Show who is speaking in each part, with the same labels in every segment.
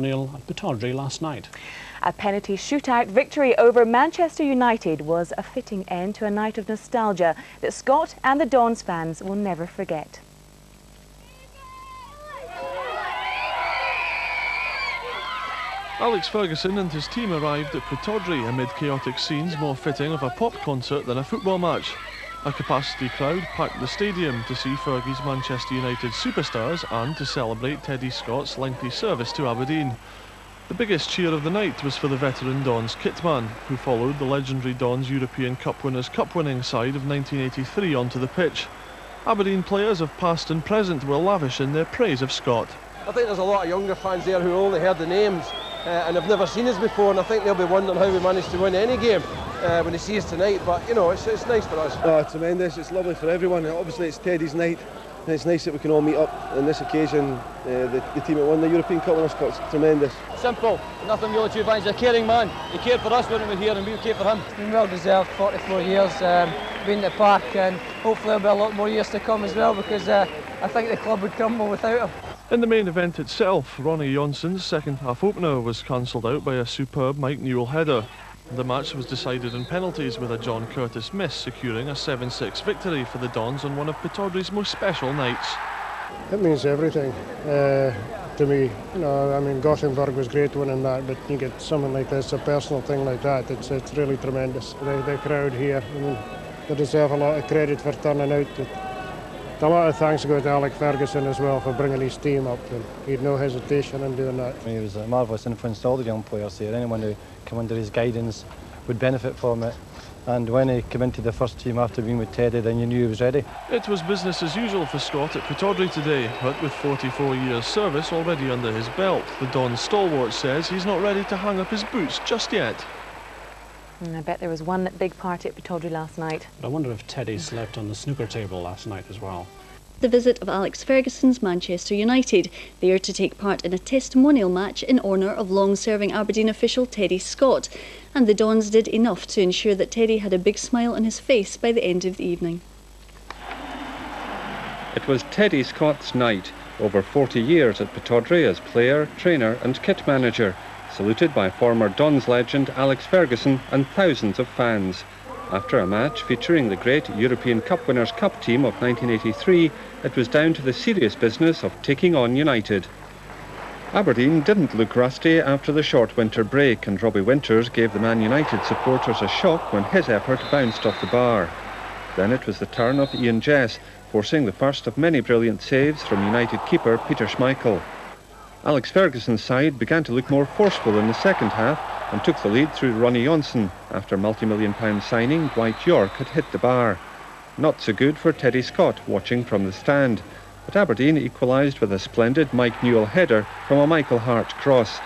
Speaker 1: at Pittodrie last night.
Speaker 2: A penalty shootout victory over Manchester United was a fitting end to a night of nostalgia that Scott and the Dons fans will never forget.
Speaker 3: Alex Ferguson and his team arrived at Pittodrie amid chaotic scenes more fitting of a pop concert than a football match. A capacity crowd packed the stadium to see Fergie's Manchester United superstars and to celebrate Teddy Scott's lengthy service to Aberdeen. The biggest cheer of the night was for the veteran Dons kitman, who followed the legendary Dons European Cup winners' cup-winning side of 1983 onto the pitch. Aberdeen players of past and present were lavish in their praise of Scott.
Speaker 4: I think there's a lot of younger fans there who only heard the names and have never seen us before, and I think they'll be wondering how we managed to win any game when they see us tonight. But you know, it's nice for us.
Speaker 5: Oh, tremendous! It's lovely for everyone. Obviously, it's Teddy's night, and it's nice that we can all meet up on this occasion. The team that won the European Cup winners' Cup, it's tremendous.
Speaker 6: Simple, nothing really too bad. He's a caring man. He cared for us when we were here, and we cared for him.
Speaker 7: It's been well deserved. 44 years being at the park, and hopefully there'll be a lot more years to come as well, because I think the club would crumble without him.
Speaker 3: In the main event itself, Ronnie Jonsson's second-half opener was cancelled out by a superb Mike Newell header. The match was decided in penalties, with a John Curtis miss securing a 7-6 victory for the Dons on one of Pittodrie's most special nights.
Speaker 8: It means everything to me. You know, I mean, Gothenburg was great winning that, but you get something like this, a personal thing like that, it's really tremendous. The crowd here, I mean, they deserve a lot of credit for turning out. A lot of thanks go to Alex Ferguson as well for bringing his team up, and he had no hesitation in doing that.
Speaker 9: He was a marvellous influence to all the young players here. Anyone who came under his guidance would benefit from it. And when he came into the first team after being with Teddy, then you knew he was ready.
Speaker 3: It was business as usual for Scott at Pittodrie today, but with 44 years service already under his belt, the Don stalwart says he's not ready to hang up his boots just yet.
Speaker 2: And I bet there was one big party at Pittodrie last night.
Speaker 1: But I wonder if Teddy slept on the snooker table last night as well.
Speaker 10: The visit of Alex Ferguson's Manchester United, there to take part in a testimonial match in honour of long-serving Aberdeen official Teddy Scott, and the Dons did enough to ensure that Teddy had a big smile on his face by the end of the evening.
Speaker 11: It was Teddy Scott's night, over 40 years at Pittodrie as player, trainer and kit manager, saluted by former Dons legend Alex Ferguson and thousands of fans. After a match featuring the great European Cup Winners' Cup team of 1983, it was down to the serious business of taking on United. Aberdeen didn't look rusty after the short winter break, and Robbie Winters gave the Man United supporters a shock when his effort bounced off the bar. Then it was the turn of Ian Jess, forcing the first of many brilliant saves from United keeper Peter Schmeichel. Alex Ferguson's side began to look more forceful in the second half and took the lead through Ronnie Jonsson after multi-million-pound signing Dwight York had hit the bar. Not so good for Teddy Scott watching from the stand, but Aberdeen equalised with a splendid Mike Newell header from a Michael Hart cross.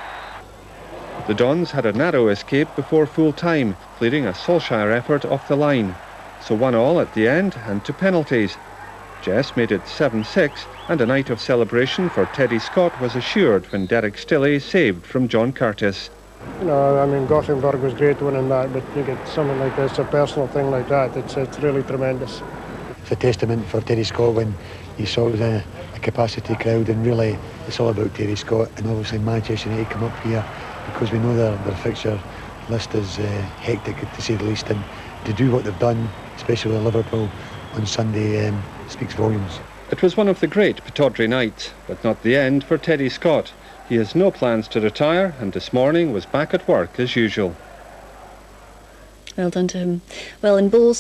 Speaker 11: The Dons had a narrow escape before full-time, clearing a Solskjaer effort off the line. So 1-1 at the end and to penalties. Jess made it 7-6, and a night of celebration for Teddy Scott was assured when Derek Stilley saved from John Curtis.
Speaker 8: You know, I mean, Gothenburg was great winning that, but you get something like this, a personal thing like that, it's really tremendous.
Speaker 12: It's a testament for Teddy Scott when you saw a capacity crowd, and really it's all about Teddy Scott, and obviously Manchester United come up here because we know their fixture list is hectic to say the least, and to do what they've done, especially with Liverpool on Sunday, speaks volumes.
Speaker 11: It was one of the great Pittodrie nights, but not the end for Teddy Scott. He has no plans to retire, and this morning was back at work as usual.
Speaker 10: Well done to him. Well, in bowls,